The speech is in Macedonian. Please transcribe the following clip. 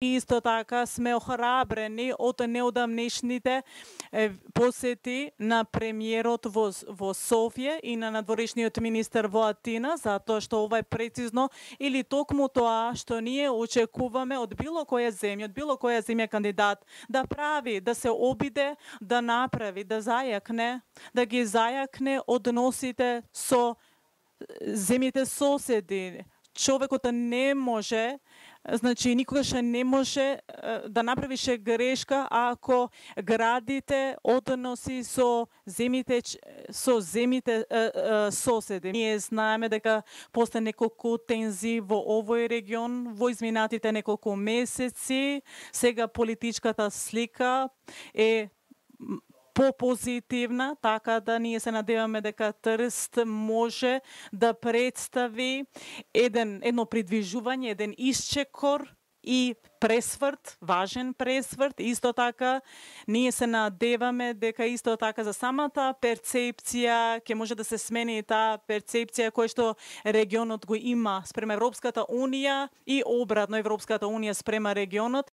Исто така сме охрабрени од неодамнешните посети на премиерот во Софија и на надворешниот министер во Атина, затоа што ова е прецизно или токму тоа што ние очекуваме од било која земја кандидат да прави, да се обиде, да направи, да ги зајакне односите со земјите соседи. Човекот не може, никогаш не може да направише грешка ако градите односи со земјите соседи. Ние знаеме дека постои неколку тензии во овој регион во изминатите неколку месеци. Сега политичката слика е попозитивна, така да ние се надеваме дека Трст може да представи едно придвижување, еден исчекор и пресврт, важен пресврт. Исто така, ние се надеваме дека исто така за самата перцепција ќе може да се смени таа перцепција која што регионот го има спрема Европската Унија и обратно Европската Унија спрема регионот.